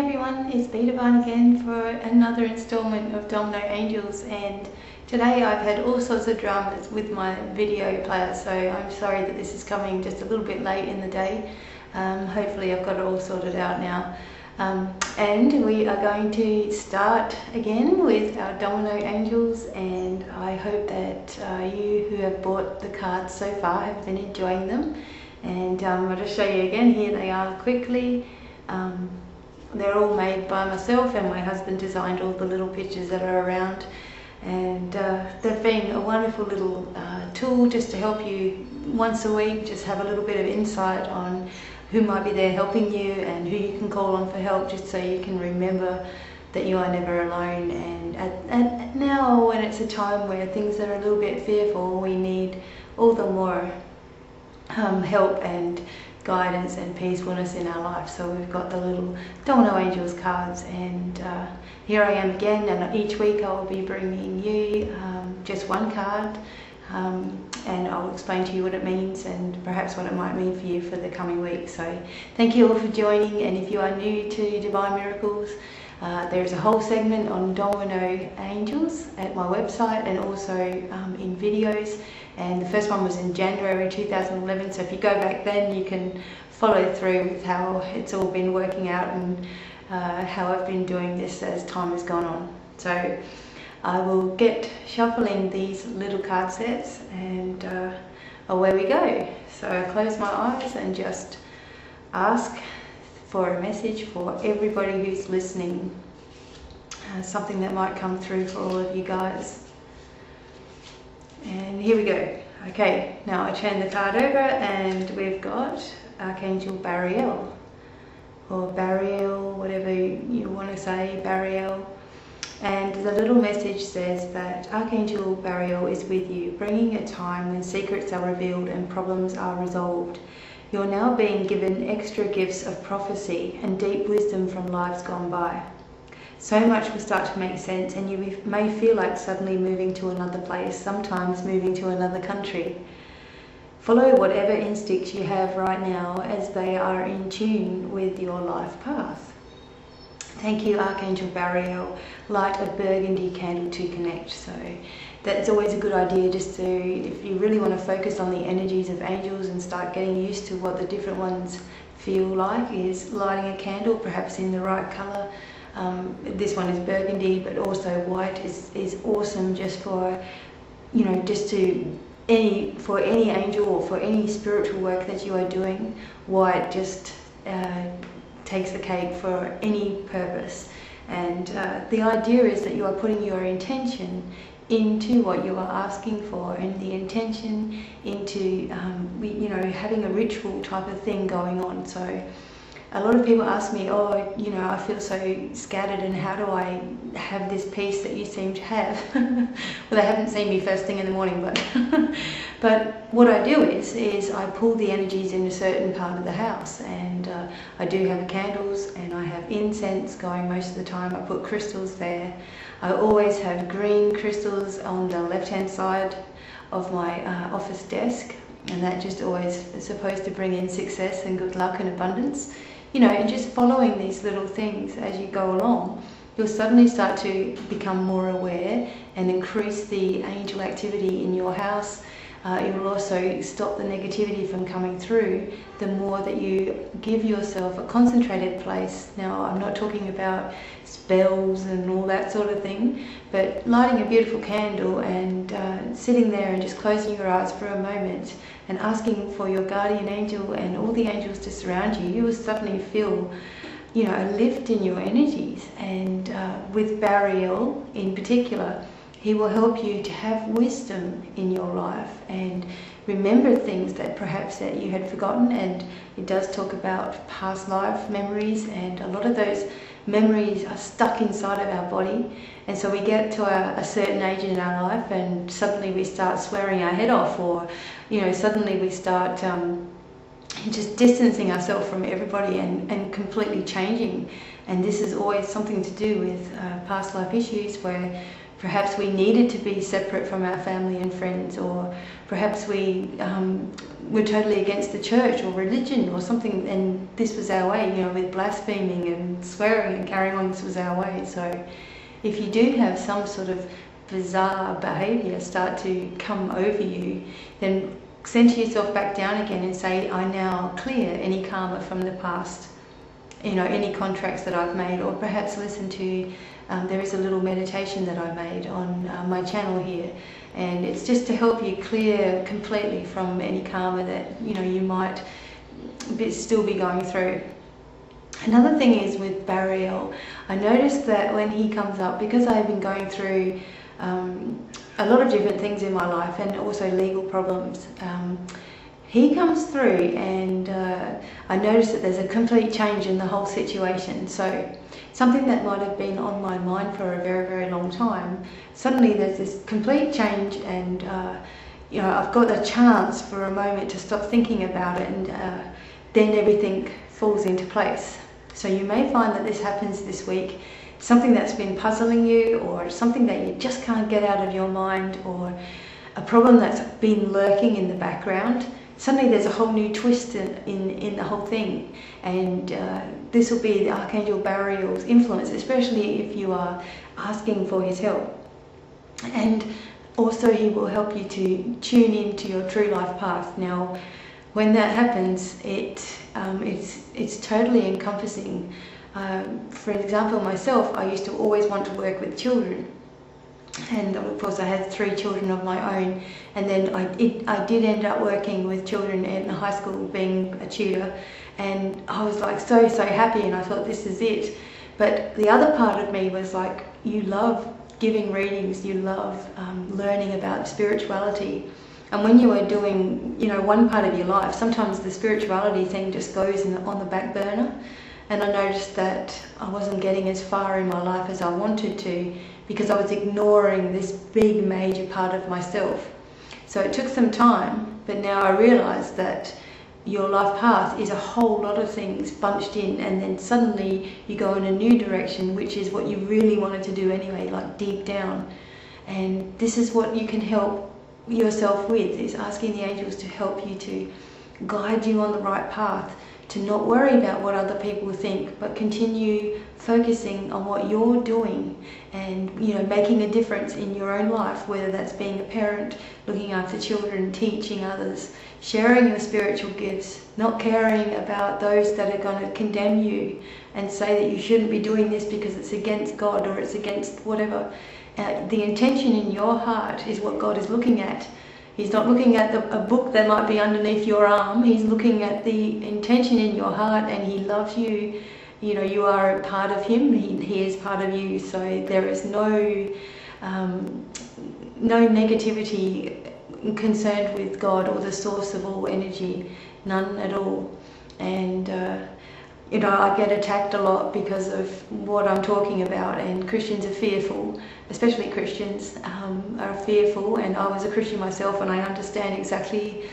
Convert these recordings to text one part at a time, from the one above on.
everyone, it's BDevine again for another installment of Domino Angels, and today I've had all sorts of dramas with my video player, so I'm sorry that this is coming just a little bit late in the day. Hopefully I've got it all sorted out now. And we are going to start again with our Domino Angels, and I hope that you who have bought the cards so far have been enjoying them. And I'll just show you again. Here they are quickly. They're all made by myself, and my husband designed all the little pictures that are around, and they've been a wonderful little tool just to help you once a week, just have a little bit of insight on who might be there helping you and who you can call on for help, just so you can remember that you are never alone. And now, when it's a time where things are a little bit fearful, we need all the more help and guidance and peacefulness in our life. So we've got the little Domino Angels cards, and here I am again, and each week I'll be bringing you just one card, and I'll explain to you what it means and perhaps what it might mean for you for the coming week. So thank you all for joining, and if you are new to Divine Miracles, there's a whole segment on Domino Angels at my website, and also in videos, and the first one was in January 2011, so if you go back then you can follow through with how it's all been working out and how I've been doing this as time has gone on. So I will get shuffling these little card sets, and away we go. So I close my eyes and just ask for a message for everybody who's listening, something that might come through for all of you guys. And here we go. Okay, now I turn the card over, and we've got Archangel Bariel, or Bariel, whatever you want to say, Bariel. And the little message says that Archangel Bariel is with you, bringing a time when secrets are revealed and problems are resolved. You're now being given extra gifts of prophecy and deep wisdom from lives gone by. So much will start to make sense, and you may feel like suddenly moving to another place, sometimes moving to another country. Follow whatever instincts you have right now as they are in tune with your life path. Thank you, Archangel Bariel. Light a burgundy candle to connect. So that's always a good idea, just to, if you really want to focus on the energies of angels and start getting used to what the different ones feel like, is lighting a candle, perhaps in the right color. This one is burgundy, but also white is awesome, just for, you know, just to for any angel or for any spiritual work that you are doing. White just takes the cake for any purpose, and the idea is that you are putting your intention into what you are asking for, and the intention into you know, having a ritual type of thing going on. So a lot of people ask me, oh, you know, I feel so scattered, and how do I have this peace that you seem to have? Well, they haven't seen me first thing in the morning, but what I do is I pull the energies in a certain part of the house, and I do have candles, and I have incense going most of the time. I put crystals there. I always have green crystals on the left-hand side of my office desk, and that just always is supposed to bring in success and good luck and abundance. You know, and just following these little things as you go along, you'll suddenly start to become more aware and increase the angel activity in your house. It will also stop the negativity from coming through the more that you give yourself a concentrated place. Now, I'm not talking about spells and all that sort of thing, but lighting a beautiful candle and sitting there and just closing your eyes for a moment and asking for your guardian angel and all the angels to surround you, you will suddenly feel, you know, a lift in your energies. And with Bariel in particular, he will help you to have wisdom in your life and remember things that perhaps that you had forgotten. And it does talk about past life memories, and a lot of those memories are stuck inside of our body. And so we get to a certain age in our life, and suddenly we start swearing our head off, or, you know, suddenly we start just distancing ourselves from everybody and completely changing. And this is always something to do with past life issues, where perhaps we needed to be separate from our family and friends, or perhaps we were totally against the church or religion or something, and this was our way, you know, with blaspheming and swearing and carrying on, this was our way. So if you do have some sort of bizarre behaviour start to come over you, then center yourself back down again and say, I now clear any karma from the past, you know, any contracts that I've made, or perhaps listen to, there is a little meditation that I made on my channel here, and it's just to help you clear completely from any karma that, you know, you might still be going through. Another thing is with Bariel, I noticed that when he comes up, because I've been going through a lot of different things in my life and also legal problems, he comes through, and I noticed that there's a complete change in the whole situation. So something that might have been on my mind for a very, very long time, suddenly there's this complete change, and you know, I've got a chance for a moment to stop thinking about it, and then everything falls into place. So you may find that this happens this week, something that's been puzzling you, or something that you just can't get out of your mind, or a problem that's been lurking in the background. Suddenly there's a whole new twist in the whole thing, and this will be the Archangel Bariel's influence, especially if you are asking for his help. And also he will help you to tune into your true life path. Now, when that happens, it's totally encompassing. For example, myself, I used to always want to work with children. And of course I had 3 children of my own, and then I did end up working with children in high school, being a tutor, and I was like so happy, and I thought, this is it. But the other part of me was like, you love giving readings, you love learning about spirituality, and when you are doing, you know, one part of your life, sometimes the spirituality thing just goes on the back burner. And I noticed that I wasn't getting as far in my life as I wanted to, because I was ignoring this big major part of myself. So it took some time, but now I realize that your life path is a whole lot of things bunched in, and then suddenly you go in a new direction, which is what you really wanted to do anyway, like deep down. And this is what you can help yourself with, is asking the angels to help you, to guide you on the right path, to not worry about what other people think, but continue focusing on what you're doing, and, you know, making a difference in your own life, whether that's being a parent, looking after children, teaching others, sharing your spiritual gifts, not caring about those that are going to condemn you and say that you shouldn't be doing this because it's against God or it's against whatever. The intention in your heart is what God is looking at. He's not looking at a book that might be underneath your arm. He's looking at the intention in your heart, and he loves you. You know, you are a part of him. He is part of you. So there is no negativity concerned with God or the source of all energy, none at all. And you know, I get attacked a lot because of what I'm talking about, and Christians are fearful, especially Christians are fearful, and I was a Christian myself, and I understand exactly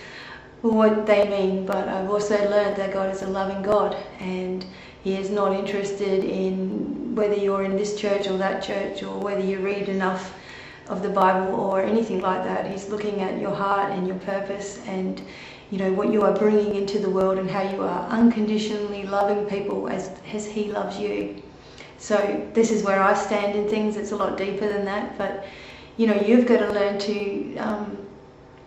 what they mean, but I've also learned that God is a loving God, and he is not interested in whether you're in this church or that church, or whether you read enough of the Bible or anything like that. He's looking at your heart and your purpose, and you know, what you are bringing into the world, and how you are unconditionally loving people as he loves you. So this is where I stand in things. It's a lot deeper than that, but you know, you've got to learn to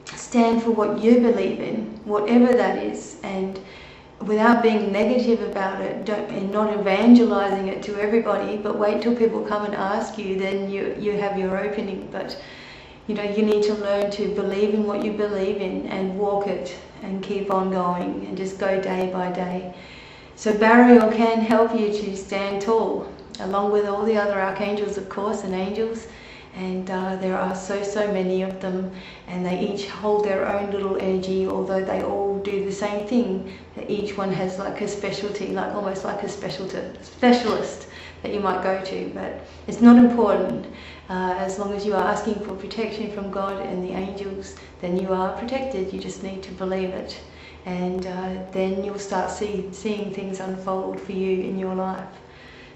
stand for what you believe in, whatever that is, and without being negative about it, and not evangelizing it to everybody, but wait till people come and ask you, then you have your opening. But you know, you need to learn to believe in what you believe in and walk it and keep on going and just go day by day. So Bariel can help you to stand tall, along with all the other archangels, of course, and angels. And there are so many of them, and they each hold their own little energy, although they all do the same thing. Each one has like a specialty, like almost like a specialist that you might go to, but it's not important. As long as you are asking for protection from God and the angels, then you are protected. You just need to believe it, and then you'll start seeing things unfold for you in your life.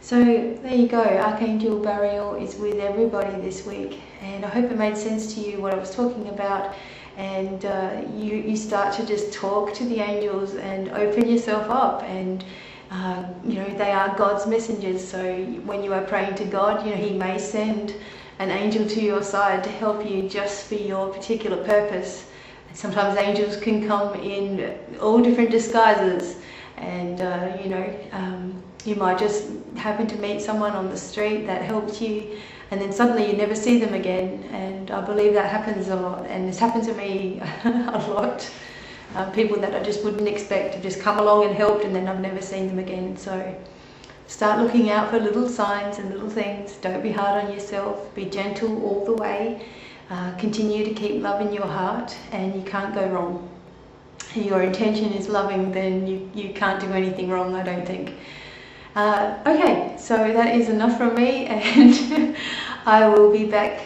So there you go, Archangel Bariel is with everybody this week, and I hope it made sense to you what I was talking about, and you start to just talk to the angels and open yourself up, and you know, they are God's messengers. So when you are praying to God, you know, He may send an angel to your side to help you just for your particular purpose. And sometimes angels can come in all different disguises, and you know, you might just happen to meet someone on the street that helped you, and then suddenly you never see them again. And I believe that happens a lot, and it's happened to me a lot. People that I just wouldn't expect have just come along and helped, and then I've never seen them again. So start looking out for little signs and little things. Don't be hard on yourself. Be gentle all the way. Continue to keep love in your heart, and you can't go wrong. If your intention is loving, then you can't do anything wrong, I don't think. Okay, so that is enough from me, and I will be back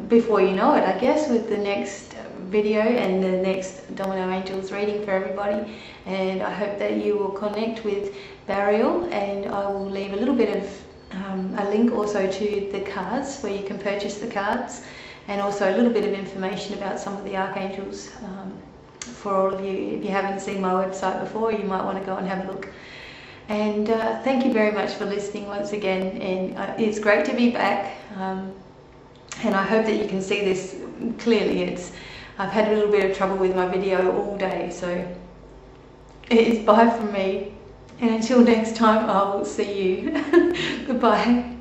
before you know it, I guess, with the next video and the next Domino Angels reading for everybody. And I hope that you will connect with Bariel, and I will leave a little bit of a link also to the cards where you can purchase the cards, and also a little bit of information about some of the archangels for all of you. If you haven't seen my website before, you might want to go and have a look. And thank you very much for listening once again, and it's great to be back, and I hope that you can see this clearly. I've had a little bit of trouble with my video all day, so it's bye from me, and until next time, I will see you. Goodbye.